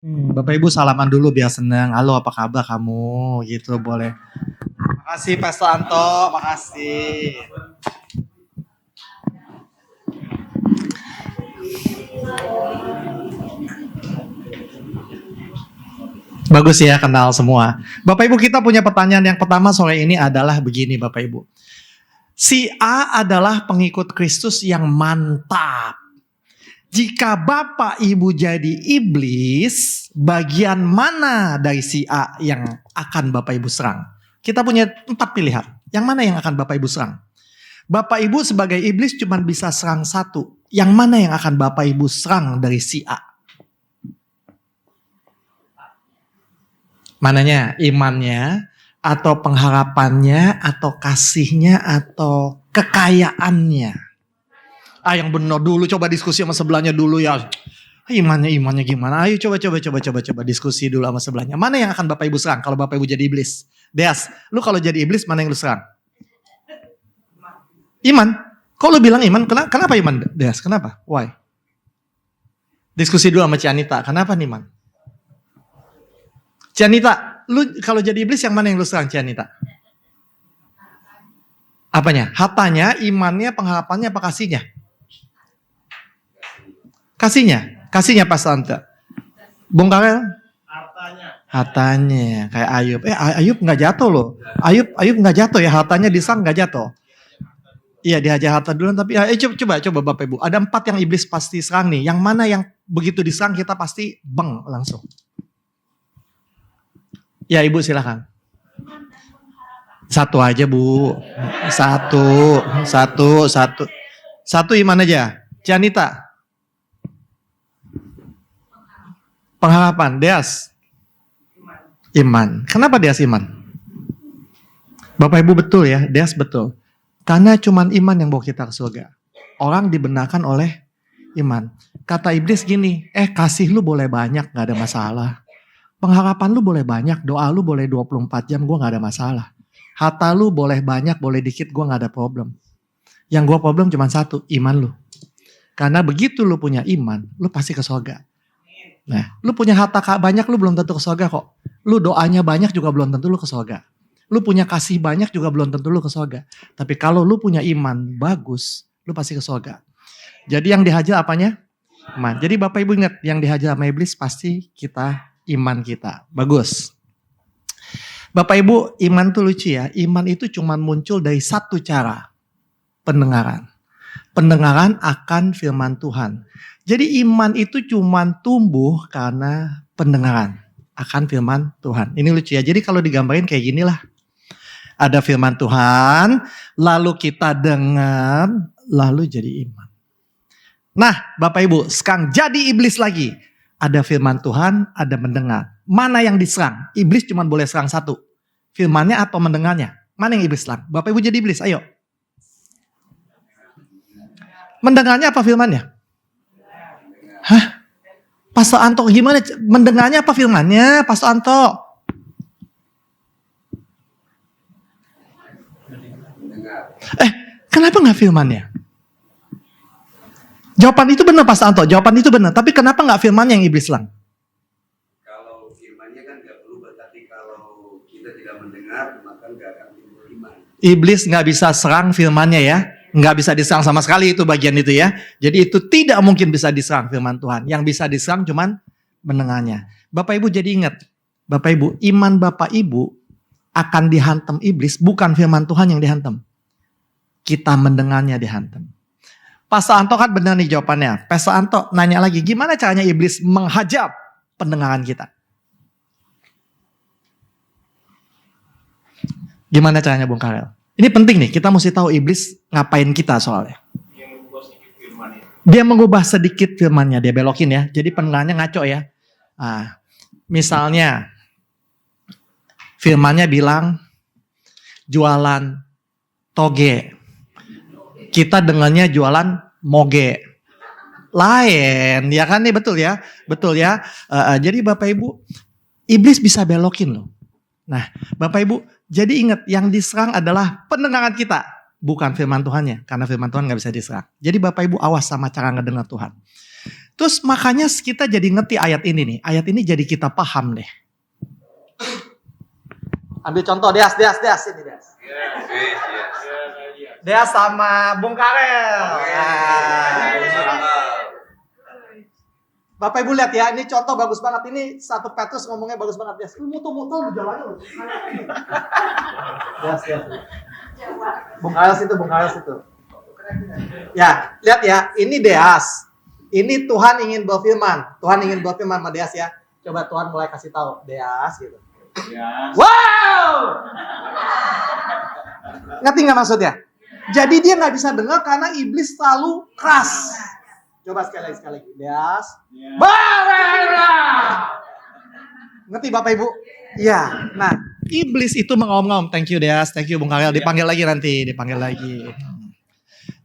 Bapak Ibu salaman dulu biar senang. Halo, apa kabar kamu? Gitu boleh. Makasih Pastor Anto, makasih. Bagus ya kenal semua. Bapak Ibu kita punya pertanyaan yang pertama sore ini adalah begini Bapak Ibu. Si A adalah pengikut Kristus yang mantap. Jika Bapak Ibu jadi iblis, bagian mana dari si A yang akan Bapak Ibu serang? Kita punya 4 pilihan. Yang mana yang akan Bapak Ibu serang? Bapak Ibu sebagai iblis cuma bisa serang satu. Yang mana yang akan Bapak Ibu serang dari si A? Mananya? Imannya, atau pengharapannya, atau kasihnya, atau kekayaannya? Yang benar dulu, coba diskusi sama sebelahnya dulu ya. Imannya gimana? Ayo coba diskusi dulu sama sebelahnya. Mana yang akan Bapak Ibu serang kalau Bapak Ibu jadi iblis? Deas, lu kalau jadi iblis mana yang lu serang? Iman. Kok lu bilang iman? Kenapa iman, Deas? Kenapa? Why? Diskusi dulu sama Cianita. Kenapa nih, Man? Cianita, lu kalau jadi iblis yang mana yang lu serang, Cianita? Apanya? Hartanya, imannya, pengharapannya, apa kasihnya? Kasihnya Pak Santa. Bung Karel? Hartanya. Kayak Ayub. Ayub nggak jatuh loh. Ayub nggak jatuh ya, hartanya diserang nggak jatuh. Iya dihajar harta duluan tapi coba Bapak Ibu. Ada 4 yang iblis pasti serang nih. Yang mana yang begitu diserang kita pasti beng langsung. Ya Ibu silakan. Satu aja Bu. Satu iman aja. Cianita. Pengharapan. Deas. Iman. Kenapa Deas iman? Bapak Ibu betul ya. Deas betul. Karena cuman iman yang bawa kita ke surga. Orang dibenarkan oleh iman. Kata iblis gini, kasih lu boleh banyak gak ada masalah. Pengharapan lu boleh banyak, doa lu boleh 24 jam, gue gak ada masalah. Harta lu boleh banyak, boleh dikit, gue gak ada problem. Yang gue problem cuma satu, iman lu. Karena begitu lu punya iman, lu pasti ke surga. Nah, lu punya harta banyak, lu belum tentu ke surga kok. Lu doanya banyak juga belum tentu lu ke surga. Lu punya kasih banyak juga belum tentu lu ke surga. Tapi kalau lu punya iman bagus, lu pasti ke surga. Jadi yang dihajar apanya? Iman. Jadi Bapak Ibu ingat, yang dihajar sama iblis pasti iman kita. Bagus. Bapak Ibu, iman tuh lucu ya. Iman itu cuma muncul dari satu cara. Pendengaran. Pendengaran akan firman Tuhan. Jadi iman itu cuma tumbuh karena pendengaran akan firman Tuhan. Ini lucu ya. Jadi kalau digambarin kayak gini lah. Ada firman Tuhan, lalu kita dengar, lalu jadi iman. Nah, Bapak Ibu, sekarang jadi iblis lagi. Ada firman Tuhan, ada mendengar. Mana yang diserang? Iblis cuma boleh serang satu. Firmannya atau mendengarnya? Mana yang iblis serang? Bapak Ibu jadi iblis, ayo. Mendengarnya apa firmannya? Hah? Pastor Anto gimana? Mendengarnya apa firmannya? Pastor Anto? Kenapa gak firmannya? Jawaban itu benar Pastor Anto, jawaban itu benar. Tapi kenapa gak firmannya yang iblis serang? Kalau firmannya kan gak perlu, tapi kalau kita tidak mendengar, maka gak akan timbul iman. Iblis gak bisa serang firmannya ya. Gak bisa diserang sama sekali itu bagian itu ya. Jadi itu tidak mungkin bisa diserang firman Tuhan. Yang bisa diserang cuman mendengarnya. Bapak Ibu jadi ingat. Bapak Ibu, iman Bapak Ibu akan dihantam iblis, bukan firman Tuhan yang dihantam. Kita mendengarnya dihantam. Pastor Anto kan benar nih jawabannya. Pastor Anto nanya lagi, gimana caranya iblis menghajab pendengaran kita? Gimana caranya Bung Karel? Ini penting nih, kita mesti tahu iblis ngapain kita soalnya. Dia mengubah sedikit firmannya, dia belokin ya. Jadi pendengarannya ngaco ya. Misalnya, firmannya bilang, jualan toge. Kita dengannya jualan moge. Lain, ya kan nih betul ya? Betul ya. Jadi Bapak Ibu, iblis bisa belokin loh. Nah, Bapak Ibu, jadi ingat yang diserang adalah pendengaran kita, bukan firman Tuhannya. Karena firman Tuhan gak bisa diserang. Jadi Bapak Ibu awas sama cara ngedengar Tuhan. Terus makanya kita jadi ngerti ayat ini nih. Ayat ini jadi kita paham deh. Ambil contoh Deas ini Deas. Deas sama Bung Karel. Bapak Ibu lihat ya, ini contoh bagus banget. Ini 1 Petrus ngomongnya bagus banget. Deas, mutu-mutu lu jalannya. Deas. Bung Karel situ. Ya, lihat ya, ini Deas. Ini Tuhan ingin berfirman sama Deas ya. Coba Tuhan mulai kasih tahu Deas gitu. Yes. Wow! Ngerti nggak maksudnya? Jadi dia nggak bisa dengar karena iblis terlalu keras. Coba sekali lagi. Deas. Barara! Ngerti Bapak Ibu? Iya. Nah, iblis itu mengaum-ngaum. Thank you Deas, thank you Bung Karel. Dipanggil lagi nanti,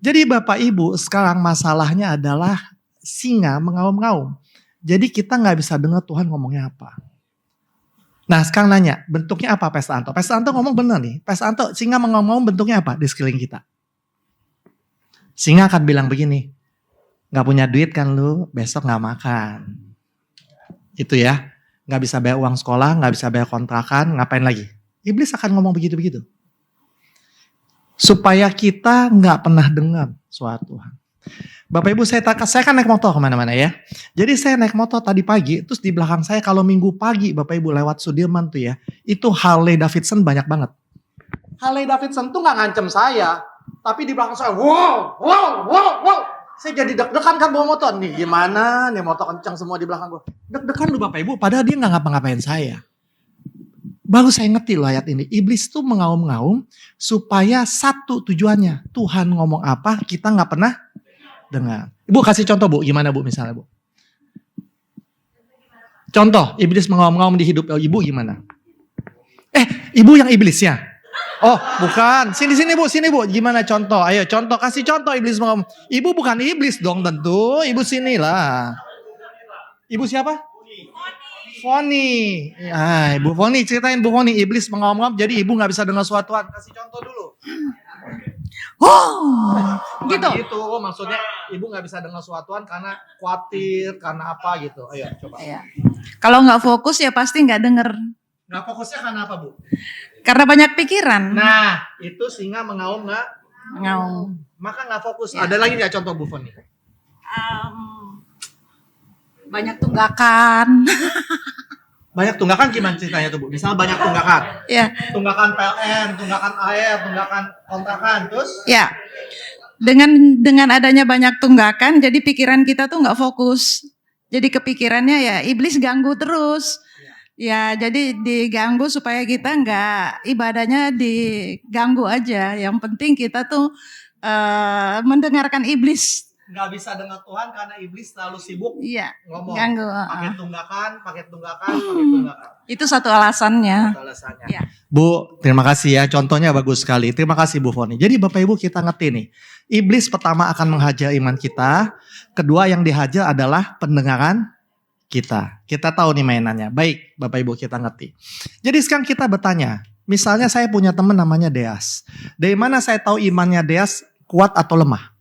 Jadi Bapak Ibu, sekarang masalahnya adalah singa mengaum-ngaum. Jadi kita nggak bisa dengar Tuhan ngomongnya apa. Nah sekarang nanya, bentuknya apa Pastor Anto? Pastor Anto ngomong benar nih. Pastor Anto, singa mengaum-ngaum bentuknya apa di sekeliling kita? Singa akan bilang begini, gak punya duit kan lu, besok gak makan. Itu ya, gak bisa bayar uang sekolah, gak bisa bayar kontrakan, ngapain lagi? Iblis akan ngomong begitu-begitu. Supaya kita gak pernah dengar suara Tuhan. Bapak Ibu saya kan naik motor kemana-mana ya. Jadi saya naik motor tadi pagi, terus di belakang saya kalau minggu pagi Bapak Ibu lewat Sudirman tuh ya, itu Harley Davidson banyak banget. Harley Davidson tuh gak ngancem saya, tapi di belakang saya, wow. Saya jadi deg-degan kan bawa motor. Nih gimana, nih motor kencang semua di belakang gue. Deg-degan lu Bapak Ibu, padahal dia gak ngapa-ngapain saya. Baru saya ngerti loh ayat ini. Iblis tuh mengaum-ngaum supaya satu tujuannya. Tuhan ngomong apa, kita gak pernah dengar. Ibu kasih contoh Bu, gimana Bu misalnya Bu? Contoh, iblis mengaum-ngaum di hidup ibu gimana? Ibu yang iblisnya? Oh bukan, sini Bu, gimana contoh? Ayo contoh, kasih contoh iblis mengaum. Ibu bukan iblis dong tentu, ibu sinilah. Ibu siapa? Foni. Ibu Foni, ceritain Bu Foni, iblis mengaum-ngaum jadi ibu gak bisa dengar suara Tuhan. Kasih contoh dulu. Gitu. Maksudnya ibu nggak bisa dengar suara Tuhan karena khawatir, karena apa gitu. Ayo coba. Iya. Kalau nggak fokus ya pasti nggak denger. Nggak fokusnya karena apa Bu? Karena banyak pikiran. Nah itu singa mengaum nggak? Mengaum. Maka nggak fokus. Ya. Ada lagi nggak contoh Bu Foni? Banyak tunggakan. Banyak tunggakan gimana ceritanya tuh Bu? Misal banyak tunggakan. Ya. Tunggakan PLN, tunggakan air, tunggakan kontrakan, terus? Ya. Dengan adanya banyak tunggakan, jadi pikiran kita tuh nggak fokus. Jadi kepikirannya ya iblis ganggu terus. Ya, jadi diganggu supaya kita nggak ibadahnya diganggu aja. Yang penting kita tuh mendengarkan iblis. Nggak bisa dengar Tuhan karena iblis terlalu sibuk ngomong. Ganggu. Pakai tunggakan. Itu satu alasannya. Ya. Bu, terima kasih ya. Contohnya bagus sekali. Terima kasih Bu Foni. Jadi Bapak Ibu kita ngerti nih. Iblis pertama akan menghajar iman kita. Kedua yang dihajar adalah pendengaran kita. Kita tahu nih mainannya. Baik Bapak Ibu kita ngerti. Jadi sekarang kita bertanya. Misalnya saya punya teman namanya Deas. Dari mana saya tahu imannya Deas kuat atau lemah?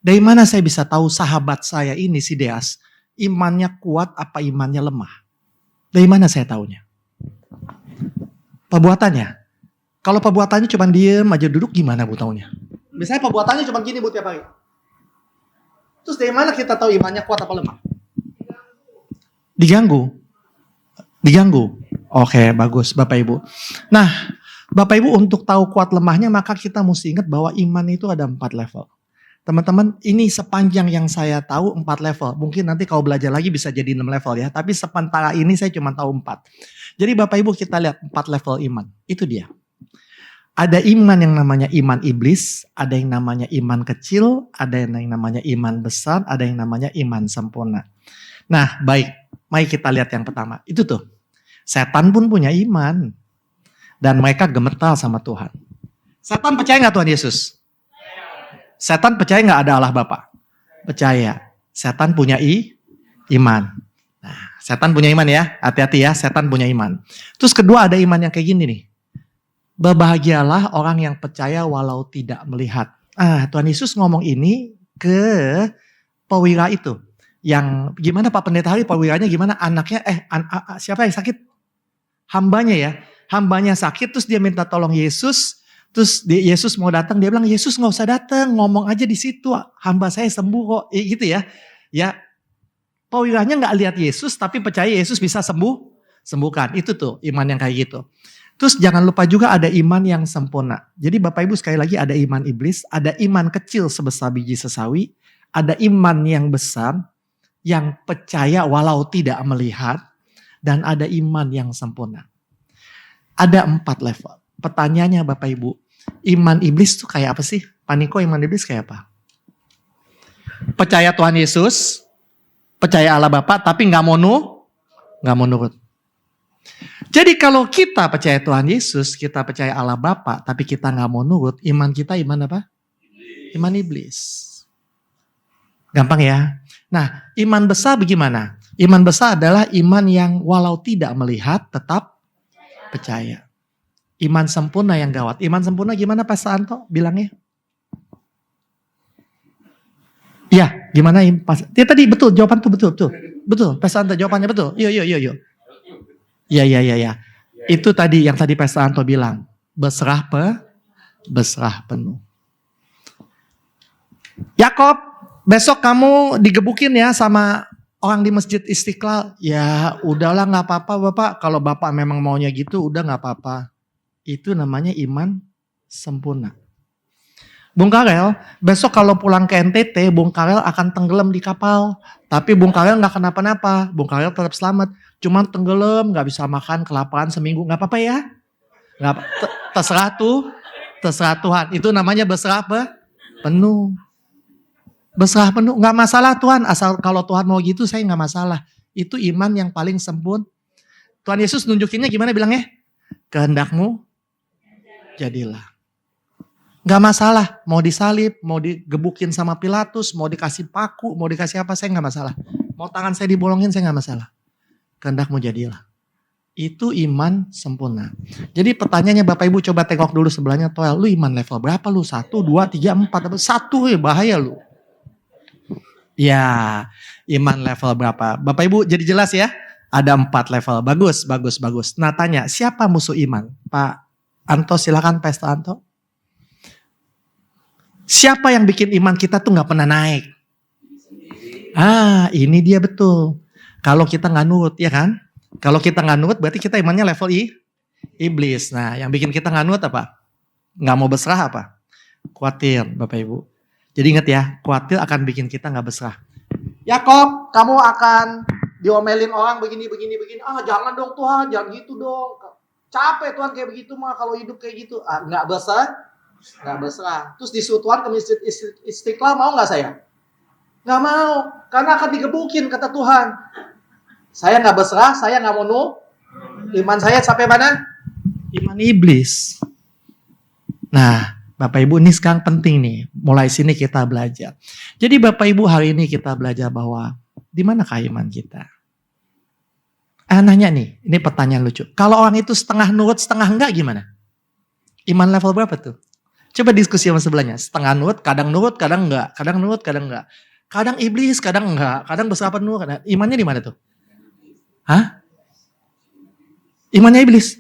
Dari mana saya bisa tahu sahabat saya ini si Deas imannya kuat apa imannya lemah? Dari mana saya tahunya? Perbuatannya. Kalau perbuatannya cuma diem aja duduk gimana Bu taunya? Misalnya perbuatannya cuma gini Bu tiap hari. Terus dari mana kita tahu imannya kuat apa lemah? Diganggu. Oke, bagus Bapak Ibu. Nah, Bapak Ibu untuk tahu kuat lemahnya maka kita mesti ingat bahwa iman itu ada 4 level. Teman-teman, ini sepanjang yang saya tahu 4 level. Mungkin nanti kalau belajar lagi bisa jadi 6 level ya. Tapi sementara ini saya cuma tahu 4. Jadi Bapak Ibu kita lihat 4 level iman. Itu dia. Ada iman yang namanya iman iblis. Ada yang namanya iman kecil. Ada yang namanya iman besar. Ada yang namanya iman sempurna. Nah baik, mari kita lihat yang pertama. Itu tuh. Setan pun punya iman. Dan mereka gemetar sama Tuhan. Setan percaya gak Tuhan Yesus? Setan percaya nggak ada Allah Bapa? Percaya. Setan punya iman. Nah, setan punya iman ya. Hati-hati ya, setan punya iman. Terus kedua ada iman yang kayak gini nih. Berbahagialah orang yang percaya walau tidak melihat. Tuhan Yesus ngomong ini ke perwira itu. Yang gimana Pak Pendeta Hari, perwiranya gimana? Anaknya, siapa yang sakit? Hambanya ya. Hambanya sakit, terus dia minta tolong Yesus. Terus Yesus mau datang, dia bilang, Yesus gak usah datang, ngomong aja di situ. Hamba saya sembuh kok. Gitu ya. Ya, perwiranya gak lihat Yesus, tapi percaya Yesus bisa sembuhkan. Itu tuh iman yang kayak gitu. Terus jangan lupa juga ada iman yang sempurna. Jadi Bapak Ibu sekali lagi ada iman iblis, ada iman kecil sebesar biji sesawi, ada iman yang besar, yang percaya walau tidak melihat, dan ada iman yang sempurna. Ada 4 level. Pertanyaannya Bapak Ibu, iman iblis tuh kayak apa sih? Paniko, iman iblis kayak apa? Percaya Tuhan Yesus, percaya Allah Bapa, tapi nggak mau nurut. Jadi kalau kita percaya Tuhan Yesus, kita percaya Allah Bapa, tapi kita nggak mau nurut, iman kita iman apa? Iman iblis. Gampang ya? Nah, iman besar bagaimana? Iman besar adalah iman yang walau tidak melihat tetap percaya. Iman sempurna yang gawat. Iman sempurna gimana Pastor Anto bilangnya? Ya, gimana? Dia tadi betul, jawaban tuh betul. Betul, Pastor Anto jawabannya betul. Yuk. Ya. Itu tadi yang tadi Pastor Anto bilang. Berserah penuh. Yakob, besok kamu digebukin ya sama orang di Masjid Istiqlal. Ya udahlah gak apa-apa Bapak. Kalau Bapak memang maunya gitu udah gak apa-apa. Itu namanya iman sempurna. Bung Karel, besok kalau pulang ke NTT, Bung Karel akan tenggelam di kapal. Tapi Bung Karel gak kenapa-napa. Bung Karel tetap selamat. Cuman tenggelam, gak bisa makan, kelaparan seminggu. Gak apa-apa ya. Terserah Tuhan. Itu namanya berserah penuh. Berserah penuh, gak masalah Tuhan. Asal kalau Tuhan mau gitu saya gak masalah. Itu iman yang paling sempurna. Tuhan Yesus nunjukinnya gimana bilangnya? Kehendakmu jadilah. Gak masalah. Mau disalib, mau digebukin sama Pilatus, mau dikasih paku, mau dikasih apa, saya gak masalah. Mau tangan saya dibolongin, saya gak masalah. Kehendakmu jadilah. Itu iman sempurna. Jadi pertanyaannya Bapak Ibu coba tengok dulu sebelahnya. Toel, lu iman level berapa lu? 1, 2, 3, 4. 1 bahaya lu. Ya, iman level berapa? Bapak Ibu jadi jelas ya? Ada 4 level. Bagus. Nah tanya, siapa musuh iman? Pak Anto, silakan Pastor Anto. Siapa yang bikin iman kita tuh gak pernah naik? Ini dia betul. Kalau kita gak nurut, ya kan? Kalau kita gak nurut berarti kita imannya level iblis. Nah yang bikin kita gak nurut apa? Gak mau berserah apa? Khawatir Bapak Ibu. Jadi ingat ya, khawatir akan bikin kita gak berserah. Yakob, kamu akan diomelin orang begini. Jangan dong Tuhan, jangan gitu dong. Capek Tuhan kayak begitu mah kalau hidup kayak gitu. Gak berserah. Terus disuruh Tuhan ke Masjid Istiqlal, mau gak saya? Gak mau, karena akan digebukin kata Tuhan. Saya gak berserah, saya gak mau Iman saya sampai mana? Iman iblis. Nah, Bapak Ibu ini sekarang penting nih, mulai sini kita belajar. Jadi Bapak Ibu hari ini kita belajar bahwa di manakah iman kita? Nanya nih, ini pertanyaan lucu. Kalau orang itu setengah nurut, setengah enggak gimana? Iman level berapa tuh? Coba diskusi sama sebelahnya. Setengah nurut, kadang enggak. Kadang nurut, kadang enggak. Kadang iblis, kadang enggak. Kadang berserah penuh. Imannya di mana tuh? Hah? Imannya iblis.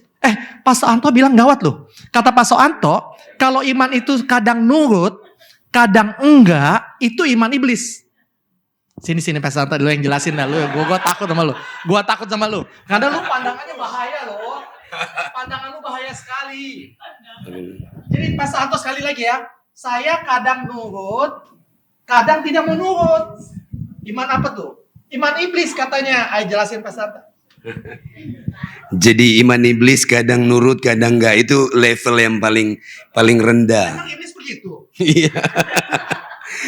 Pastor Anto bilang gawat loh. Kata Pastor Anto, kalau iman itu kadang nurut, kadang enggak, itu iman iblis. Sini Pastor Anto dulu yang jelasin dah lu. Gue takut sama lu. Karena lu pandangannya bahaya loh. Pandangan lu bahaya sekali. Jadi Pastor Anto sekali lagi ya. Saya kadang nurut, kadang tidak mau nurut. Iman apa tuh? Iman iblis katanya. Ayo jelasin Pastor Anto. Jadi iman iblis kadang nurut, kadang enggak. Itu level yang paling rendah. Emang iblis begitu? Iya.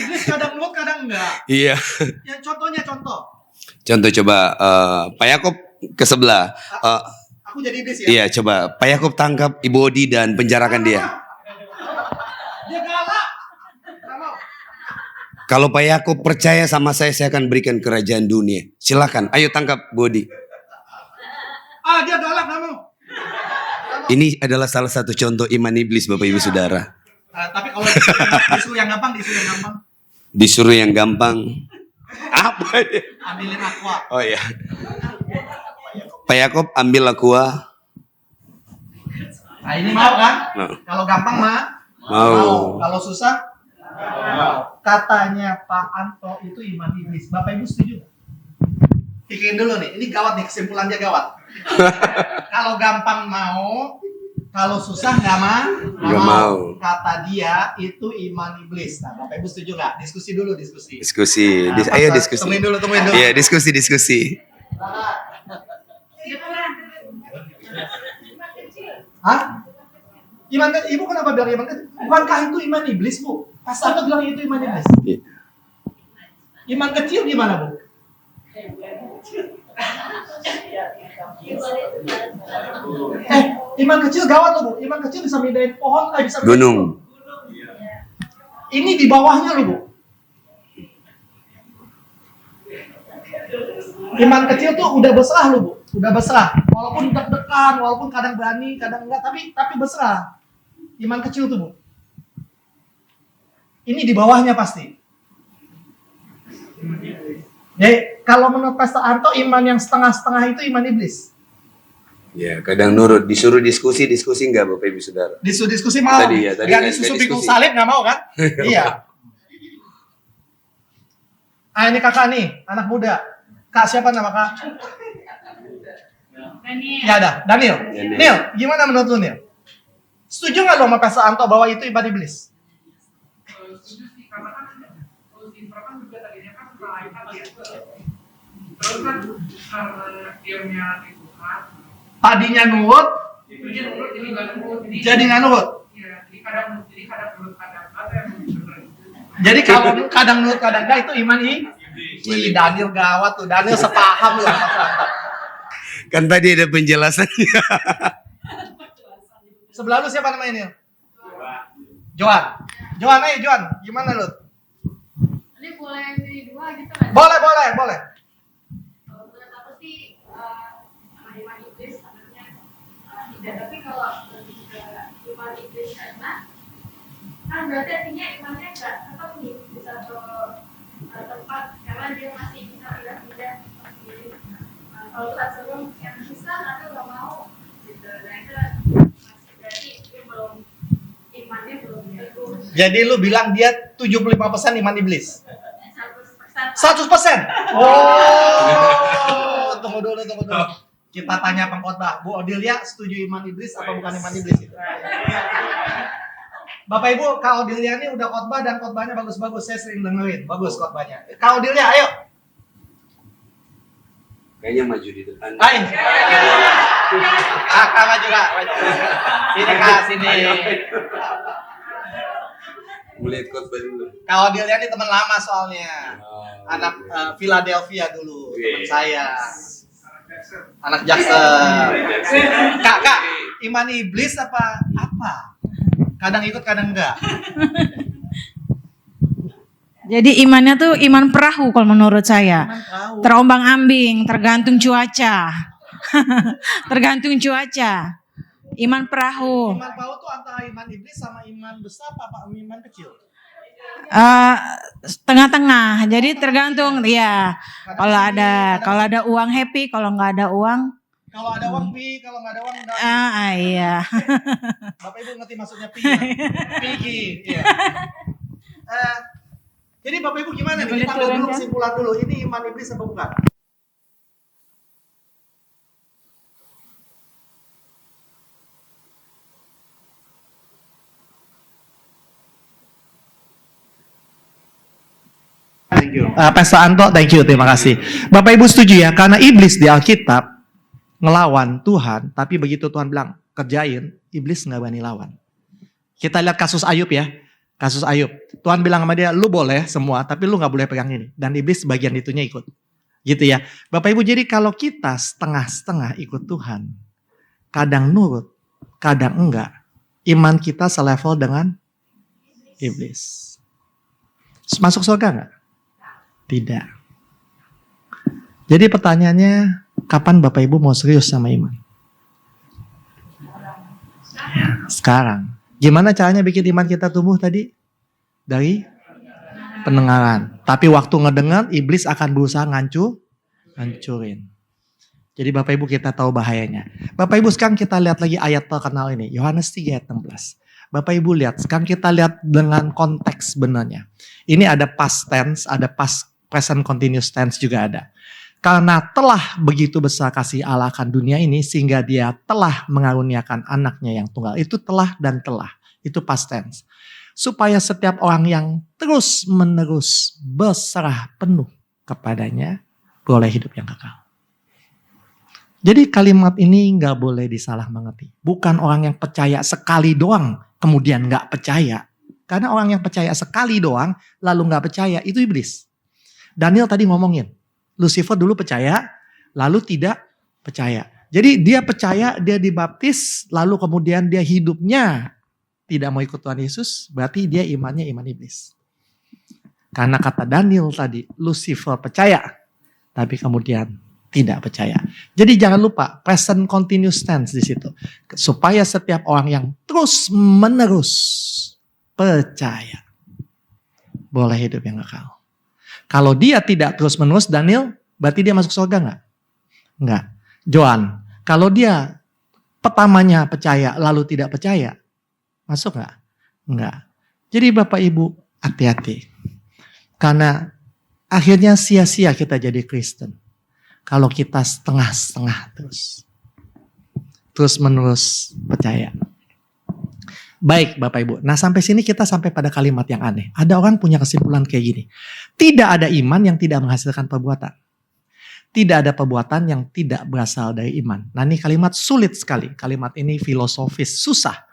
Iblis kadang nurut, kadang enggak. Iya. Ya contoh. Contoh coba Pak Yakob ke sebelah. Aku jadi iblis ya? Iya, coba Pak Yakob tangkap Ibu Odi dan penjarakan dia. Dia galak. Nggak mau. Kalau Pak Yakob percaya sama saya akan berikan kerajaan dunia. Silakan, ayo tangkap Bu Odi. Dia galak, nggak mau. Ini adalah salah satu contoh iman iblis Bapak Ibu Saudara. Tapi kalau disuruh yang gampang. Disuruh yang gampang. Apa ya? Ambilin aqua. Oh iya. Pak Yakob ambil aqua. Nah ini mau kan? Nah. Kalau gampang Mau. Kalau susah? Mau. Katanya Pak Anto itu iman iblis. Bapak Ibu setuju? Pikirin dulu nih. Ini gawat nih, kesimpulannya gawat. Kalau gampang mau, kalau susah nggak mau. Kata dia itu iman iblis. Nah, Bapak Ibu setuju nggak? Diskusi dulu, diskusi. Nah, Ayo Pastor, diskusi. Temuin dulu. Iya, diskusi. Hah? Ibu kenapa bilang iman kecil? Bukankah itu iman iblis, Bu? Pastor bilang itu iman iblis. Iya. Iman kecil gimana, Bu? Iman kecil gawat loh, Bu. Iman kecil bisa bedain pohon, bisa bedain Gunung. Ini di bawahnya loh, Bu. Iman kecil tuh udah berserah loh, Bu. Udah berserah. Walaupun deg-degan, walaupun kadang berani, kadang enggak, tapi berserah. Iman kecil tuh, Bu. Ini di bawahnya pasti. Jadi kalau menurut Pastor Anto, iman yang setengah-setengah itu iman iblis. Ya, kadang nurut, disuruh diskusi enggak Bapak Ibu Saudara? Diskusi mau. Tadi Gak kan disuruh diskusi. pikul salib nggak mau kan? Iya. Ini kakak nih, anak muda. Kak siapa nama kak? Daniel. Ya ada, Daniel. Daniel. Neil, gimana menurut lu Neil? Setuju nggak lo sama Pastor Anto bahwa itu ibadah iblis? Setuju sih, karena kan kalau di Infra kan juga tadinya kan malaikat ya. Terus kan karena dia menyalahkan Tuhan, Tadinya nurut, dia nurut jadi nggak nurut. jadi nggak nurut. Iya, jadi kadang nurut kadang nggak ada yang benar. Jadi kalau kadang nurut kadang nggak itu iman Ih, Daniel gawat tuh. Daniel sepaham loh sama Pastor Anto. Kan tadi ada penjelasannya. Sebelah lu siapa namanya Neil? Johan. Johan, ayo Johan. Gimana lu? Ini boleh pilih dua gitu kan? Boleh. Kalau menurut aku sih iman iblis sebenarnya tidak. Tapi kalau lebih ke iman iblis karena kan berarti artinya imannya nggak tetap nih di satu tempat karena dia masih bisa pindah-pindah seperti kalau Tuhan suruh yang susah atau nggak mau gitu. Nah itu masih berarti dia belum imannya belum teguh. Jadi lu bilang dia 75% iman iblis. 100%. 100%. Oh, tunggu dulu. Kita tanya pengkhotbah. Bu Odilia setuju iman iblis atau bukan iman iblis itu? Bapak Ibu, Kak Odilia ini udah khotbah dan khotbahnya bagus-bagus. Saya sering dengerin. Bagus khotbahnya. Kak Odilia, ayo. Kayaknya maju di depan. Ayo. Kak maju Kak. Sini Kak, sini. Melihat khotbah dulu. Kak Odilia ini teman lama soalnya. Anak Philadelphia dulu, teman saya. Anak Jackson. Kak, iman iblis apa? Kadang ikut, kadang enggak. Jadi imannya tuh iman perahu kalau menurut saya. Iman tahu. Terombang-ambing, tergantung cuaca. Tergantung cuaca. Iman perahu. Iman tahu tuh antara iman iblis sama iman besar apa iman kecil? Tengah-tengah. Jadi tergantung ya. Kalau ada uang happy, kalau nggak ada uang, Kalau ada uang pi, kalau nggak ada uang enggak. iya. Bapak Ibu ngerti maksudnya pi ya? Pigi, iya. Jadi Bapak Ibu gimana nih? Kita ambil dulu kesimpulan dulu. Ini iman iblis apa bukan? Thank you. Pastor Anto, thank you, terima kasih. Bapak Ibu setuju ya, karena iblis di Alkitab ngelawan Tuhan, tapi begitu Tuhan bilang kerjain, iblis nggak berani lawan. Kita lihat kasus Ayub ya, kasus Ayub. Tuhan bilang sama dia, lu boleh semua, tapi lu nggak boleh pegang ini. Dan iblis bagian itunya ikut, gitu ya. Bapak Ibu, jadi kalau kita setengah-setengah ikut Tuhan, kadang nurut, kadang enggak, iman kita selevel dengan iblis. Masuk surga nggak? Tidak. Jadi pertanyaannya, kapan Bapak Ibu mau serius sama iman? Sekarang. Gimana caranya bikin iman kita tumbuh tadi? Dari Pendengaran. Tapi waktu ngedengar, iblis akan berusaha ngancurin. Jadi Bapak Ibu kita tahu bahayanya. Bapak Ibu sekarang kita lihat lagi ayat terkenal ini. Yohanes 3 ayat 16. Bapak Ibu lihat, sekarang kita lihat dengan konteks sebenarnya. Ini ada past tense, ada past present continuous tense juga ada. Karena telah begitu besar kasih Allah akan dunia ini, sehingga dia telah mengaruniakan anaknya yang tunggal. Itu telah dan telah. Itu past tense. Supaya setiap orang yang terus menerus berserah penuh kepadanya, boleh hidup yang kekal. Jadi kalimat ini nggak boleh disalah mengerti. Bukan orang yang percaya sekali doang, kemudian nggak percaya. Karena orang yang percaya sekali doang, lalu nggak percaya, itu iblis. Daniel tadi ngomongin, Lucifer dulu percaya, lalu tidak percaya. Jadi dia percaya, dia dibaptis, lalu kemudian dia hidupnya tidak mau ikut Tuhan Yesus, berarti dia imannya iman iblis. Karena kata Daniel tadi, Lucifer percaya, tapi kemudian tidak percaya. Jadi jangan lupa present continuous tense di situ. Supaya setiap orang yang terus menerus percaya, boleh hidup yang kekal. Kalau dia tidak terus menerus, Daniel, berarti dia masuk surga enggak? Enggak. Johan, kalau dia pertamanya percaya lalu tidak percaya, masuk enggak? Enggak. Jadi Bapak Ibu hati-hati. Karena akhirnya sia-sia kita jadi Kristen. Kalau kita setengah-setengah terus menerus percaya. Baik Bapak Ibu. Nah sampai sini kita sampai pada kalimat yang aneh. Ada orang punya kesimpulan kayak gini. Tidak ada iman yang tidak menghasilkan perbuatan. Tidak ada perbuatan yang tidak berasal dari iman. Nah ini kalimat sulit sekali. Kalimat ini filosofis, susah.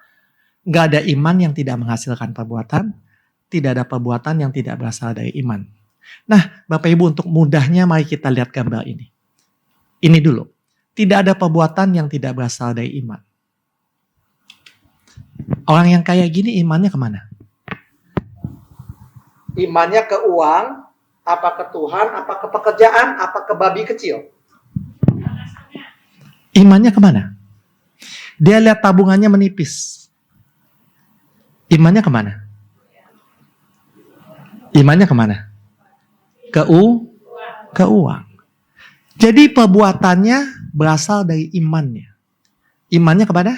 Gak ada iman yang tidak menghasilkan perbuatan. Tidak ada perbuatan yang tidak berasal dari iman. Nah Bapak Ibu untuk mudahnya mari kita lihat gambar ini. Ini dulu. Tidak ada perbuatan yang tidak berasal dari iman. Orang yang kayak gini imannya kemana? Imannya ke uang, apa ke Tuhan, apa ke pekerjaan, apa ke babi kecil? Imannya kemana? Dia lihat tabungannya menipis. Imannya kemana? Imannya kemana? Ke uang. Jadi perbuatannya berasal dari imannya. Imannya kepada?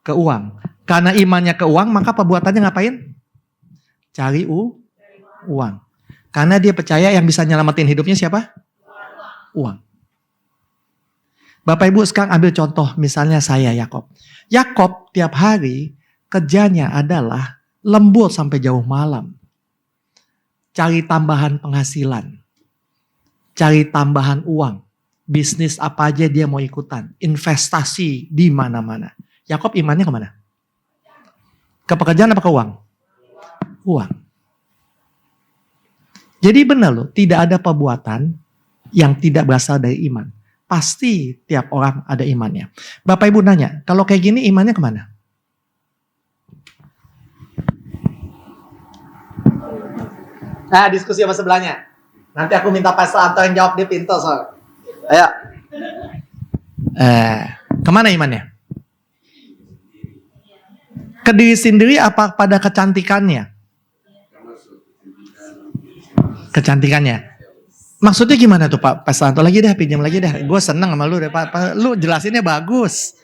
Ke uang. Karena imannya ke uang, maka perbuatannya ngapain? Cari uang. Karena dia percaya yang bisa nyelamatin hidupnya siapa? Uang. Bapak Ibu sekarang ambil contoh misalnya saya Yakob. Yakob tiap hari kerjanya adalah lembur sampai jauh malam. Cari tambahan penghasilan. Cari tambahan uang. Bisnis apa aja dia mau ikutan. Investasi di mana-mana. Yakob imannya kemana? Ke pekerjaan apa ke uang? Uang. Jadi benar loh, tidak ada perbuatan yang tidak berasal dari iman. Pasti tiap orang ada imannya. Bapak Ibu nanya, kalau kayak gini imannya kemana? Nah, diskusi sama sebelahnya. Nanti aku minta Pastor Anto yang jawab, dia pintar soal. Ayo. Kemana imannya? Ke diri sendiri apa pada kecantikannya? Kecantikannya. Maksudnya gimana tuh Pak Pastor Anto? Lagi deh, pinjam lagi deh. Gue seneng sama lu deh Pak. Lu jelasinnya bagus.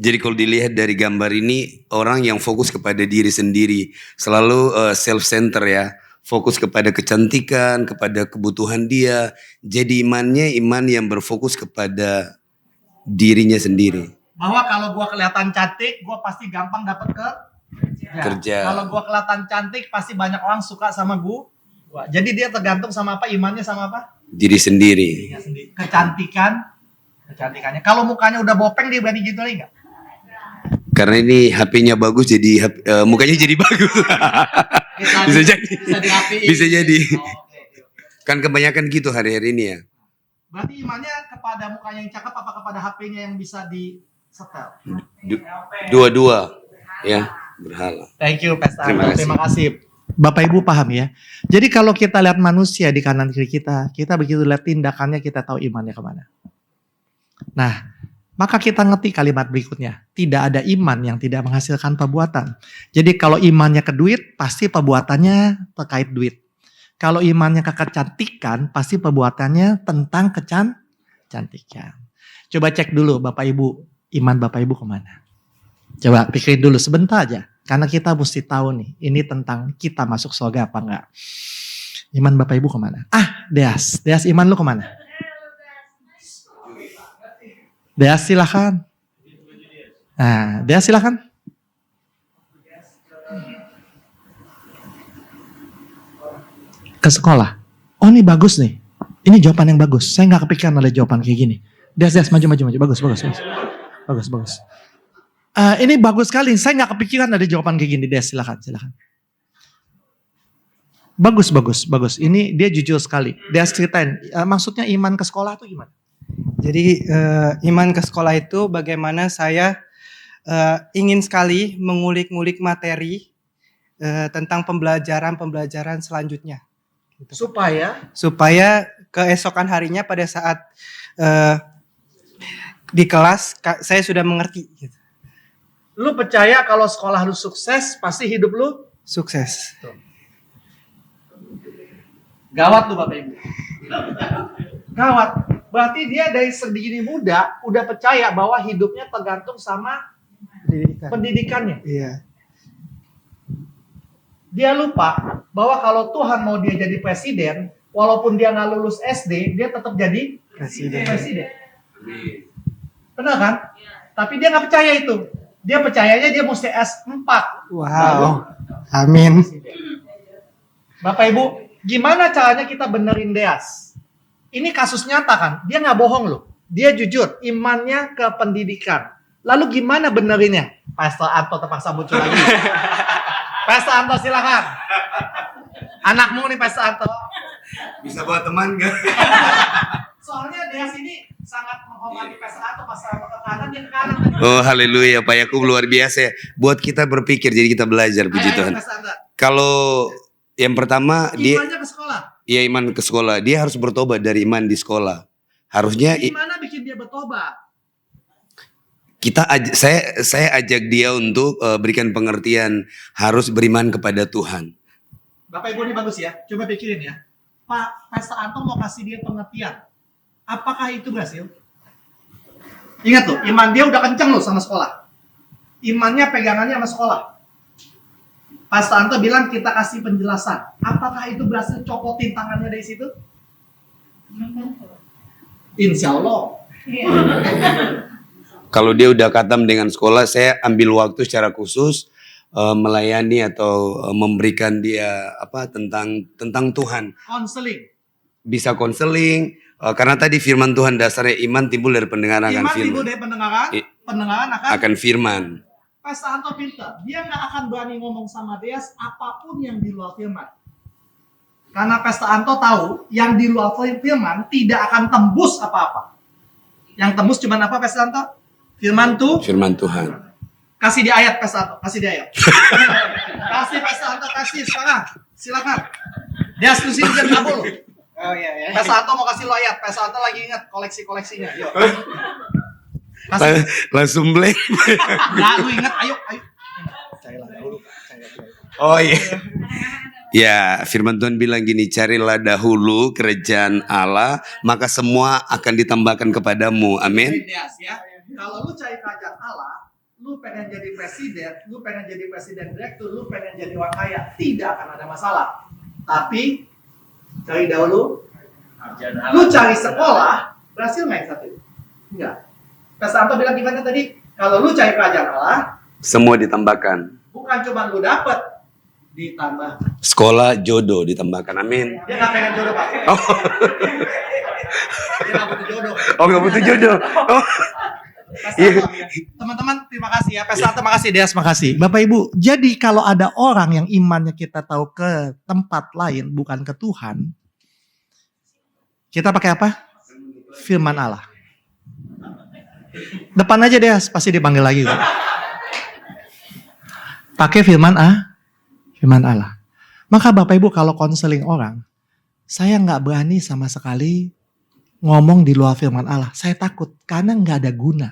Jadi kalau dilihat dari gambar ini, orang yang fokus kepada diri sendiri, selalu self-center ya, fokus kepada kecantikan, kepada kebutuhan dia. Jadi imannya iman yang berfokus kepada dirinya sendiri. Bahwa kalau gue kelihatan cantik, gue pasti gampang dapat kerja. Kalau gue kelihatan cantik, pasti banyak orang suka sama gue. Jadi dia tergantung sama apa, imannya sama apa? Diri sendiri. Kecantikannya. Kalau mukanya udah bopeng, dia berani gitu lagi nggak? Karena ini HP-nya bagus, jadi mukanya jadi bagus. Bisa jadi. Bisa jadi. Kan kebanyakan gitu hari-hari ini ya. Berarti imannya kepada mukanya yang cakep apa kepada HP-nya yang bisa disetel? Dua-dua ya, berhala. Thank you Pastor. Terima kasih. Bapak Ibu paham ya. Jadi kalau kita lihat manusia di kanan kiri kita begitu lihat tindakannya kita tahu imannya kemana. Nah, Maka kita ngerti kalimat berikutnya. Tidak ada iman yang tidak menghasilkan perbuatan. Jadi kalau imannya ke duit, pasti perbuatannya terkait duit. Kalau imannya ke kecantikan, pasti perbuatannya tentang kecantikan. Coba cek dulu Bapak Ibu, iman Bapak Ibu kemana? Coba pikirin dulu sebentar aja. Karena kita mesti tahu nih, ini tentang kita masuk surga apa enggak. Iman Bapak Ibu kemana? Deas iman lu kemana? Deas silahkan. Nah, Deas silahkan. Ke sekolah. Oh ini bagus nih. Ini jawaban yang bagus. Saya nggak kepikiran ada jawaban kayak gini. Deas maju. Bagus. Ini bagus sekali. Saya nggak kepikiran ada jawaban kayak gini. Deas silahkan. Bagus. Ini dia jujur sekali. Deas ceritain. Maksudnya iman ke sekolah itu gimana? Jadi iman ke sekolah itu bagaimana saya ingin sekali mengulik-ngulik materi tentang pembelajaran selanjutnya. Gitu. Supaya keesokan harinya pada saat di kelas saya sudah mengerti. Gitu. Lu percaya kalau sekolah lu sukses, pasti hidup lu sukses. Gawat tuh Bapak Ibu. Gawat. Berarti dia dari segini muda udah percaya bahwa hidupnya tergantung sama pendidikannya. Iya. Dia lupa bahwa kalau Tuhan mau dia jadi presiden, walaupun dia nggak lulus SD, dia tetap jadi presiden. Benar kan? Tapi dia nggak percaya itu. Dia percayanya dia mesti S4. Wow. Amin. Bapak Ibu, gimana caranya kita benerin Deas? Ini kasus nyata kan? Dia nggak bohong loh. Dia jujur, imannya ke pendidikan. Lalu gimana benerinnya? Pastor Anto terpaksa muncul lagi. Pastor Anto silakan. Anakmu nih Pastor Anto. Bisa buat teman gak? Soalnya Deas ini sangat menghormati Pastor Anto. Pastor Anto ke kanan, dia ke kanan. Oh haleluya Pak Yakub luar biasa ya. Buat kita berpikir, jadi kita belajar puji Tuhan. Pastor Anto. Kalau yang pertama dia Imannya ke sekolah. ya iman ke sekolah, dia harus bertobat dari iman di sekolah. Harusnya Gimana bikin dia bertobat? saya ajak dia untuk berikan pengertian harus beriman kepada Tuhan. Bapak Ibu ini bagus ya. Coba pikirin ya. Pak Pastor Anto mau kasih dia pengertian. Apakah itu berhasil? Ingat tuh, iman dia udah kenceng loh sama sekolah. Imannya pegangannya sama sekolah. Pastor Anto bilang kita kasih penjelasan. Apakah itu berhasil copotin tangannya dari situ? Insya Allah. Kalau dia udah khatam dengan sekolah, saya ambil waktu secara khusus melayani atau memberikan dia tentang Tuhan. Konseling. Bisa konseling karena tadi firman Tuhan dasarnya iman timbul dari pendengaran akan Iman timbul firman. dari pendengaran Akan firman. Pastor Anto pintar. Dia nggak akan berani ngomong sama Deas apapun yang di luar firman. Karena Pastor Anto tahu yang di luar firman tidak akan tembus apa-apa. Yang tembus cuma apa Pastor Anto? Firman Tuhan. Kasih di ayat Pastor Anto, kasih di ayat. Kasih Pastor Anto, kasih sekarang. Silakan. Deas lu sini jangan kabur. Oh iya. Pastor Anto mau kasih lo ayat. Pastor Anto lagi ingat koleksi-koleksinya. Yuk. Langsung blank. Nggak, lu ingat, ayo. Oh iya. Ya, firman Tuhan bilang gini, carilah dahulu kerajaan Allah, maka semua akan ditambahkan kepadamu. Amin. Deas ya. Kalau lu cari kerajaan Allah, lu pengen jadi presiden direktur, lu pengen jadi orang kaya, tidak akan ada masalah. Tapi cari dahulu, lu cari sekolah, berhasil nggak yang satu? Enggak. Pastor Anto bilang gimana tadi? Kalau lu cari kerajaan Allah, Semua ditambahkan. bukan cuma lu dapet, ditambah. Sekolah jodoh ditambahkan. Amin. Dia nggak pengen jodoh Pak. Oh, Dia nggak butuh jodoh. nggak butuh jodoh. Oh. Pastor Anto, ya. Teman-teman terima kasih ya. Pastor Anto makasih, Deas makasih. Bapak Ibu, jadi kalau ada orang yang imannya kita tahu ke tempat lain bukan ke Tuhan, kita pakai apa? Firman Allah. Depan aja Deas, pasti dipanggil lagi. Pakai firman Allah. Maka Bapak Ibu kalau konseling orang, saya nggak berani sama sekali ngomong di luar firman Allah. Saya takut karena nggak ada guna.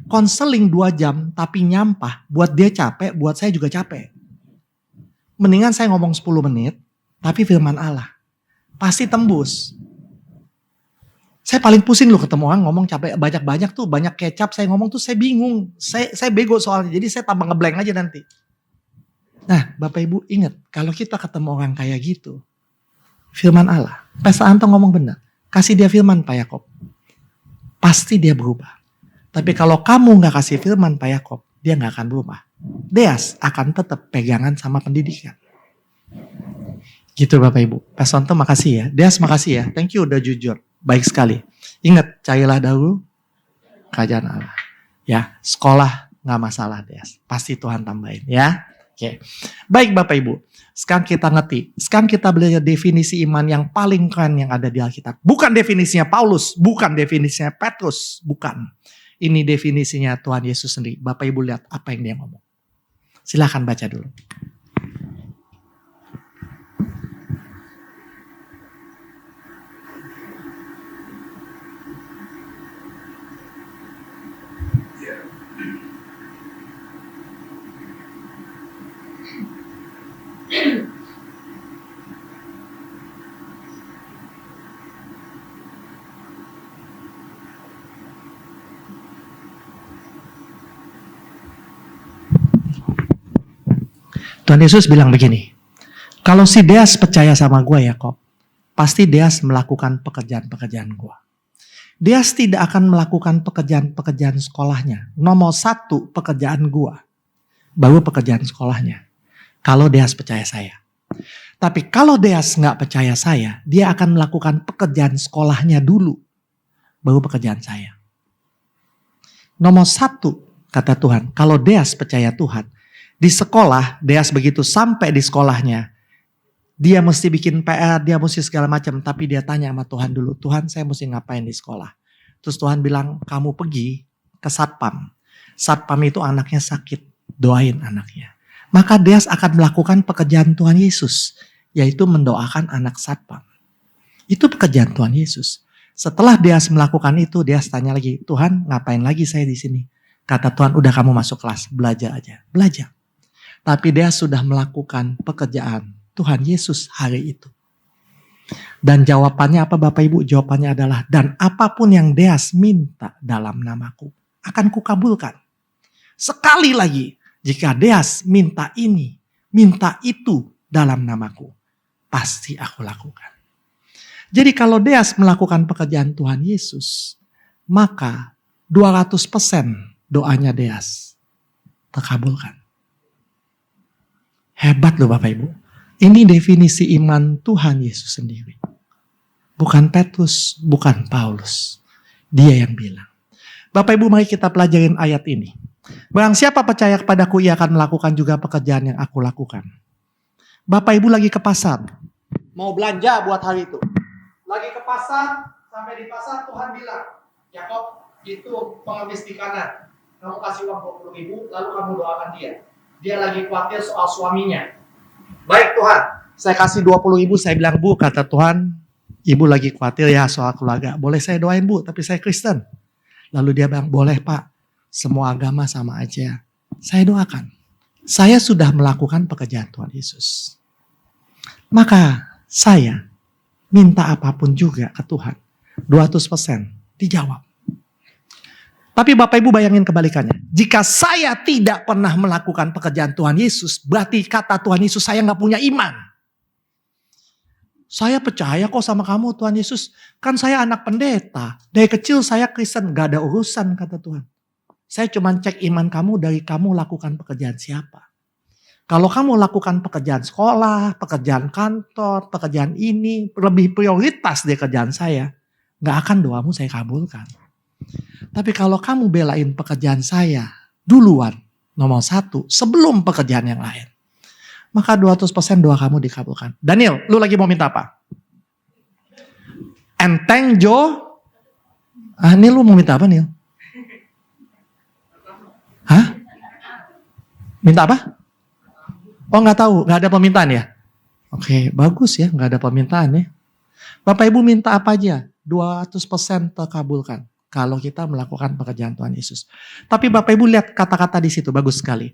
Konseling 2 jam tapi nyampah. Buat dia capek, buat saya juga capek. Mendingan saya ngomong 10 menit, tapi firman Allah. Pasti tembus. Saya paling pusing loh ketemu orang ngomong capek banyak-banyak tuh, banyak kecap saya ngomong tuh saya bingung. Saya bego soalnya, jadi saya tambah ngeblank aja nanti. Nah, Bapak Ibu ingat, kalau kita ketemu orang kayak gitu, firman Allah, Pastor Anto ngomong benar, kasih dia firman Pak Yakob. Pasti dia berubah. Tapi kalau kamu gak kasih firman Pak Yakob, dia gak akan berubah. Deas akan tetap pegangan sama pendidikan. Gitu Bapak Ibu. Pastor Anto makasih ya. Deas makasih ya. Thank you udah jujur. Baik sekali. Ingat, carilah dahulu kerajaan Allah. Ya, sekolah gak masalah Deas. Pasti Tuhan tambahin ya. Oke. Baik Bapak Ibu. Sekarang kita ngerti. Sekarang kita belajar definisi iman yang paling keren yang ada di Alkitab. Bukan definisinya Paulus. Bukan definisinya Petrus. Bukan. Ini definisinya Tuhan Yesus sendiri. Bapak Ibu lihat apa yang dia ngomong. Silahkan baca dulu. Tuhan Yesus bilang begini, kalau si Deas percaya sama gue Yakob, pasti Deas melakukan pekerjaan-pekerjaan gue. Deas tidak akan melakukan pekerjaan-pekerjaan sekolahnya. Nomor 1 pekerjaan gue, baru pekerjaan sekolahnya. Kalau Deas percaya saya. Tapi kalau Deas nggak percaya saya, dia akan melakukan pekerjaan sekolahnya dulu, baru pekerjaan saya. Nomor 1 kata Tuhan, kalau Deas percaya Tuhan, di sekolah, Deas begitu sampai di sekolahnya, dia mesti bikin PR, dia mesti segala macam. Tapi dia tanya sama Tuhan dulu, Tuhan saya mesti ngapain di sekolah? Terus Tuhan bilang, kamu pergi ke Satpam. Satpam itu anaknya sakit, doain anaknya. Maka Deas akan melakukan pekerjaan Tuhan Yesus, yaitu mendoakan anak Satpam. Itu pekerjaan Tuhan Yesus. Setelah Deas melakukan itu, Deas tanya lagi, Tuhan ngapain lagi saya di sini? Kata Tuhan, udah kamu masuk kelas, belajar aja, belajar. Tapi Deas sudah melakukan pekerjaan Tuhan Yesus hari itu. Dan jawabannya apa Bapak Ibu? Jawabannya adalah, dan apapun yang Deas minta dalam namaku, akan kukabulkan. Sekali lagi, jika Deas minta ini, minta itu dalam namaku, pasti aku lakukan. Jadi kalau Deas melakukan pekerjaan Tuhan Yesus, maka 200% doanya Deas terkabulkan. Hebat loh Bapak Ibu. Ini definisi iman Tuhan Yesus sendiri. Bukan Petrus, bukan Paulus. Dia yang bilang. Bapak Ibu mari kita pelajarin ayat ini. Barang siapa percaya kepadaku, ia akan melakukan juga pekerjaan yang aku lakukan. Bapak Ibu lagi ke pasar. Mau belanja buat hari itu. Lagi ke pasar, sampai di pasar Tuhan bilang, Yakob itu pengemis di kanan. Kamu kasih uang 20.000, lalu kamu doakan dia. Dia lagi khawatir soal suaminya. Baik Tuhan, saya kasih 20.000, saya bilang, Bu, kata Tuhan, Ibu lagi khawatir ya soal keluarga. Boleh saya doain Bu, tapi saya Kristen. Lalu dia bilang, boleh Pak, semua agama sama aja. Saya doakan. Saya sudah melakukan pekerjaan Tuhan Yesus. Maka saya minta apapun juga ke Tuhan. 200% dijawab. Tapi Bapak Ibu bayangin kebalikannya. Jika saya tidak pernah melakukan pekerjaan Tuhan Yesus, berarti kata Tuhan Yesus saya nggak punya iman. Saya percaya kok sama kamu Tuhan Yesus. Kan saya anak pendeta. Dari kecil saya Kristen, gak ada urusan kata Tuhan. Saya cuma cek iman kamu dari kamu lakukan pekerjaan siapa. Kalau kamu lakukan pekerjaan sekolah, pekerjaan kantor, pekerjaan ini, lebih prioritas dari kerjaan saya, gak akan doamu saya kabulkan. Tapi kalau kamu belain pekerjaan saya duluan, nomor 1, sebelum pekerjaan yang lain, maka 200% doa kamu dikabulkan. Daniel, lu lagi mau minta apa? Enteng Jo? Nil, lu mau minta apa Nil? Hah? Minta apa? Oh nggak tahu, nggak ada permintaan ya? Oke, bagus ya, nggak ada permintaan ya. Bapak Ibu minta apa aja? 200% terkabulkan. kalau kita melakukan pekerjaan Tuhan Yesus. Tapi Bapak Ibu lihat kata-kata di situ, bagus sekali.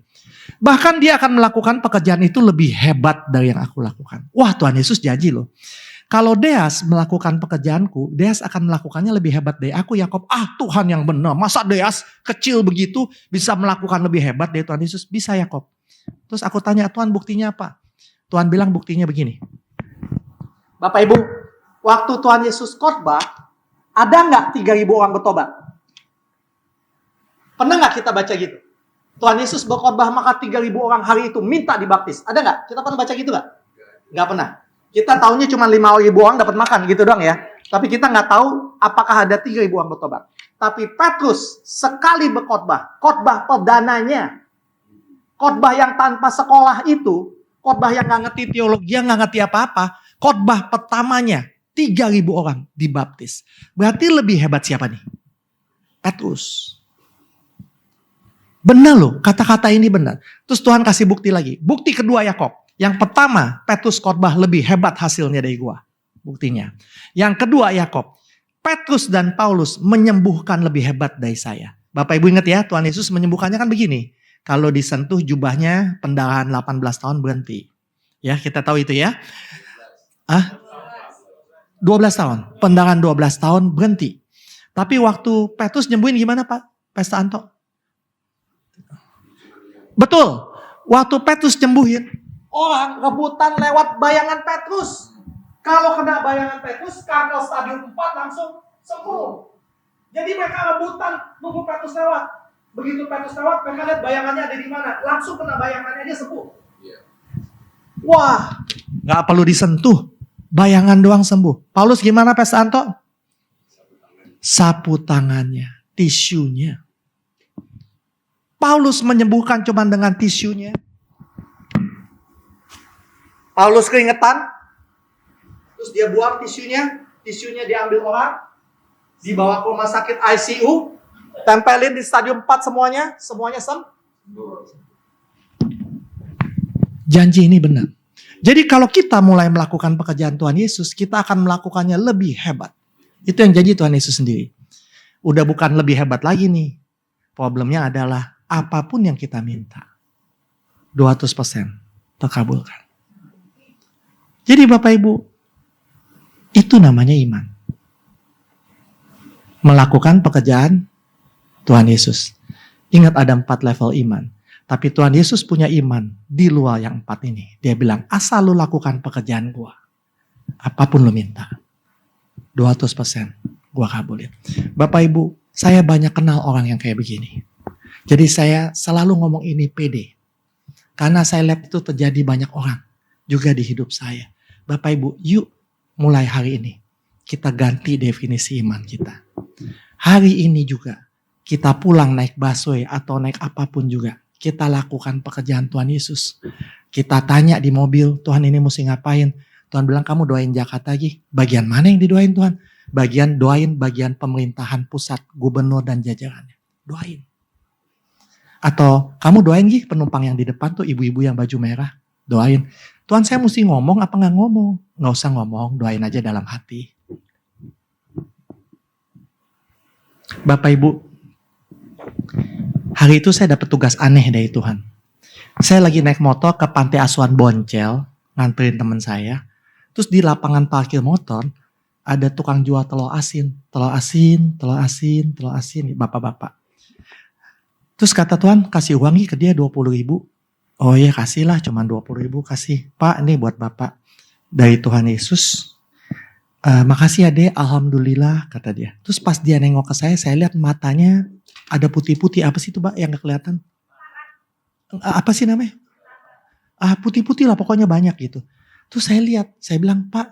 Bahkan dia akan melakukan pekerjaan itu lebih hebat dari yang aku lakukan. Wah, Tuhan Yesus janji loh. Kalau Deas melakukan pekerjaanku, Deas akan melakukannya lebih hebat dari aku, Yakob. Ah, Tuhan yang benar. Masa Deas kecil begitu bisa melakukan lebih hebat dari Tuhan Yesus? Bisa, Yakob. Terus aku tanya, Tuhan buktinya apa? Tuhan bilang buktinya begini. Bapak Ibu, waktu Tuhan Yesus khotbah, ada nggak 3.000 orang bertobat? Pernah nggak kita baca gitu? Tuhan Yesus berkhotbah maka 3.000 orang hari itu minta dibaptis. Ada nggak? Kita pernah baca gitu nggak? Nggak pernah. Kita tahunya cuma 5.000 orang dapat makan gitu doang ya. Tapi kita nggak tahu apakah ada 3.000 orang bertobat. Tapi Petrus sekali berkhotbah, khotbah perdananya, khotbah yang tanpa sekolah itu, khotbah yang nggak ngerti teologi, nggak ngerti apa-apa, khotbah pertamanya 3.000 orang dibaptis. Berarti lebih hebat siapa nih? Petrus. Benar loh, kata-kata ini benar. Terus Tuhan kasih bukti lagi. Bukti kedua Yakob. Yang pertama, Petrus khotbah lebih hebat hasilnya dari gua. Buktinya. Yang kedua Yakob. Petrus dan Paulus menyembuhkan lebih hebat dari saya. Bapak Ibu ingat ya, Tuhan Yesus menyembuhkannya kan begini. Kalau disentuh jubahnya, pendarahan 18 tahun berhenti. Ya, kita tahu itu ya. 12 tahun. Pendarahan 12 tahun berhenti. Tapi waktu Petrus nyembuhin gimana Pak Pesta Anto? Betul. Waktu Petrus nyembuhin, orang rebutan lewat bayangan Petrus. Kalau kena bayangan Petrus, kanker stadium 4 langsung sembuh. Jadi mereka rebutan nunggu Petrus lewat. Begitu Petrus lewat, mereka lihat bayangannya ada di mana. Langsung kena bayangannya dia sembuh. Wah, gak perlu disentuh. Bayangan doang sembuh. Paulus gimana Pesta Anto? Sapu tangannya, tisunya. Paulus menyembuhkan cuma dengan tisunya. Paulus keringetan, terus dia buang tisunya diambil orang, dibawa ke rumah sakit ICU, tempelin di stadium 4 semuanya sembuh. Janji ini benar. Jadi kalau kita mulai melakukan pekerjaan Tuhan Yesus, kita akan melakukannya lebih hebat. Itu yang janji Tuhan Yesus sendiri. Udah bukan lebih hebat lagi nih. Problemnya adalah apapun yang kita minta, 200% terkabulkan. Jadi Bapak Ibu, itu namanya iman. Melakukan pekerjaan Tuhan Yesus. Ingat ada 4 level iman. Tapi Tuhan Yesus punya iman di luar yang 4 ini. Dia bilang, asal lu lakukan pekerjaan gua. Apapun lu minta. 200% gua kabulin. Bapak Ibu, saya banyak kenal orang yang kayak begini. Jadi saya selalu ngomong ini pede. Karena saya lihat itu terjadi banyak orang. Juga di hidup saya. Bapak Ibu, yuk mulai hari ini. Kita ganti definisi iman kita. Hari ini juga. Kita pulang naik busway atau naik apapun juga. Kita lakukan pekerjaan Tuhan Yesus. Kita tanya di mobil, Tuhan ini mesti ngapain? Tuhan bilang kamu doain Jakarta lagi. Bagian mana yang didoain Tuhan? Doain bagian pemerintahan pusat, gubernur dan jajarannya. Doain. Atau kamu doain gih penumpang yang di depan tuh ibu-ibu yang baju merah. Doain. Tuhan saya mesti ngomong apa gak ngomong? Gak usah ngomong, doain aja dalam hati. Bapak Ibu, hari itu saya dapat tugas aneh dari Tuhan. Saya lagi naik motor ke pantai asuhan Boncel, nganterin teman saya. Terus di lapangan parkir motor, ada tukang jual telur asin, bapak-bapak. Terus kata Tuhan, kasih uang ke dia 20.000. Oh iya kasihlah, cuma 20.000 kasih. Pak, ini buat bapak. Dari Tuhan Yesus. Makasih ya dek, alhamdulillah kata dia. Terus pas dia nengok ke saya lihat matanya ada putih-putih. Apa sih itu Pak yang gak kelihatan? Apa sih namanya? Putih-putih lah pokoknya banyak gitu. Terus saya lihat, saya bilang Pak,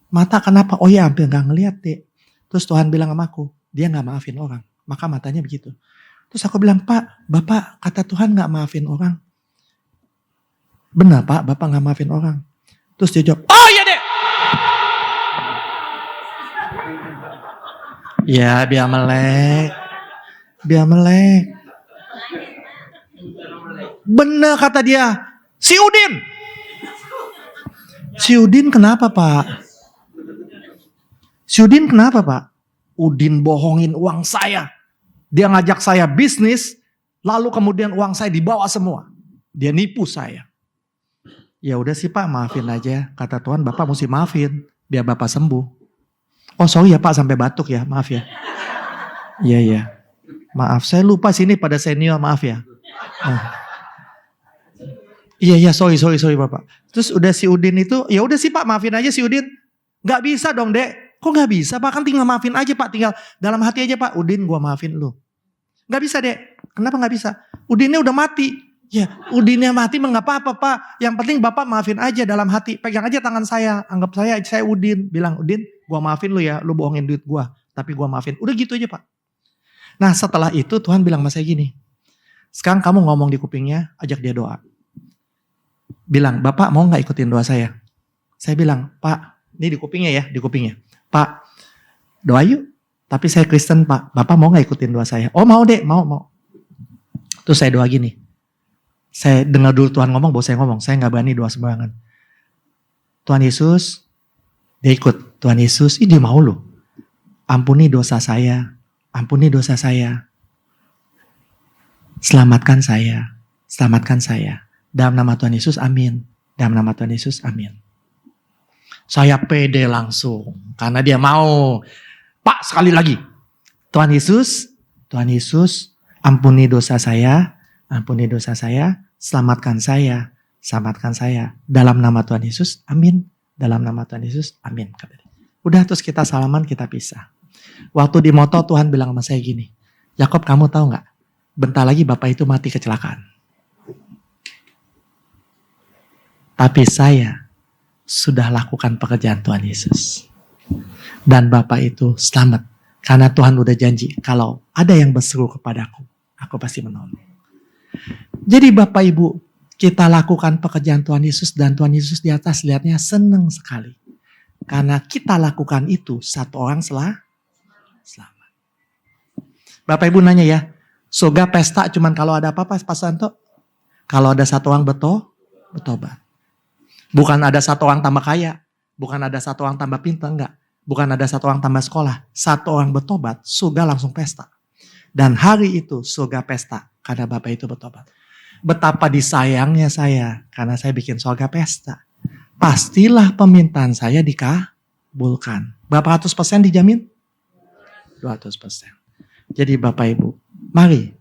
mata kenapa? Oh ya hampir gak ngeliat dek. Terus Tuhan bilang sama aku, dia gak maafin orang. Maka matanya begitu. Terus aku bilang, Pak, Bapak kata Tuhan gak maafin orang. Benar Pak, Bapak gak maafin orang. Terus dia jawab, oh iya dek. Ya biar melek. Benar kata dia, si Udin kenapa Pak? Si Udin kenapa Pak? Udin bohongin uang saya. Dia ngajak saya bisnis, lalu kemudian uang saya dibawa semua. Dia nipu saya. Ya udah sih Pak, maafin aja. Kata Tuhan, Bapak mesti maafin biar Bapak sembuh. Oh sorry ya Pak, sampai batuk ya, maaf ya. Iya. Maaf, saya lupa sini pada senior, maaf ya. Iya, sorry Bapak. Terus udah si Udin itu, ya udah sih Pak, maafin aja si Udin. Gak bisa dong Dek. Kok gak bisa Pak? Kan tinggal maafin aja Pak, tinggal dalam hati aja Pak. Udin gua maafin lu. Gak bisa Dek. Kenapa gak bisa? Udinnya udah mati. Ya Udinnya mati mah gak apa-apa Pak. Yang penting Bapak maafin aja dalam hati. Pegang aja tangan saya. Anggap saya Udin. Bilang Udin, gua maafin lu ya. Lu bohongin duit gua. Tapi gua maafin. Udah gitu aja Pak. Nah setelah itu Tuhan bilang sama saya gini. Sekarang kamu ngomong di kupingnya, ajak dia doa. Bilang, Bapak mau gak ikutin doa saya? Saya bilang, Pak, ini di kupingnya ya, di kupingnya. Pak, doa yuk. Tapi saya Kristen Pak, Bapak mau gak ikutin doa saya? Oh mau Dek, mau. Terus saya doa gini. Saya dengar dulu Tuhan ngomong, baru saya ngomong. Saya gak berani doa sembarangan. Tuhan Yesus, dia ikut. Tuhan Yesus, dia mau loh. Ampuni dosa saya. Ampuni dosa saya. Selamatkan saya. Selamatkan saya. Dalam nama Tuhan Yesus, amin. Dalam nama Tuhan Yesus, amin. Saya pede langsung. Karena dia mau. Pak, sekali lagi. Tuhan Yesus, ampuni dosa saya. Ampuni dosa saya. Selamatkan saya. Selamatkan saya. Dalam nama Tuhan Yesus, amin. Dalam nama Tuhan Yesus, amin. Udah terus kita salaman, kita pisah. Waktu di motor Tuhan bilang sama saya gini. Yakob, kamu tahu gak? Bentar lagi Bapak itu mati kecelakaan. Tapi saya sudah lakukan pekerjaan Tuhan Yesus. Dan Bapak itu selamat. Karena Tuhan udah janji, kalau ada yang berseru kepadaku, aku pasti menolong. Jadi Bapak Ibu, kita lakukan pekerjaan Tuhan Yesus dan Tuhan Yesus di atas lihatnya senang sekali. Karena kita lakukan itu, satu orang selamat. Bapak Ibu nanya ya, surga pesta cuman kalau ada apa-apa Pak Santo? Kalau ada satu orang bertobat. Bukan ada satu orang tambah kaya. Bukan ada satu orang tambah pintar, enggak. Bukan ada satu orang tambah sekolah. Satu orang bertobat, surga langsung pesta. Dan hari itu surga pesta karena Bapak itu bertobat. Betapa disayangnya saya karena saya bikin surga pesta. Pastilah permintaan saya dikabulkan. Berapa ratus persen dijamin? 200%. Jadi Bapak Ibu, mari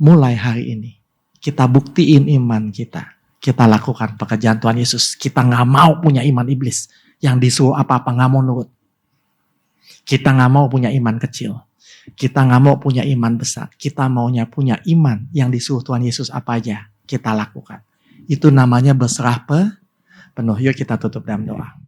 mulai hari ini kita buktiin iman kita. Kita lakukan pekerjaan Tuhan Yesus. Kita gak mau punya iman iblis. Yang disuruh apa-apa gak mau nurut. Kita gak mau punya iman kecil. Kita gak mau punya iman besar. Kita maunya punya iman yang disuruh Tuhan Yesus apa aja kita lakukan. Itu namanya berserah penuh. Yuk kita tutup dalam doa.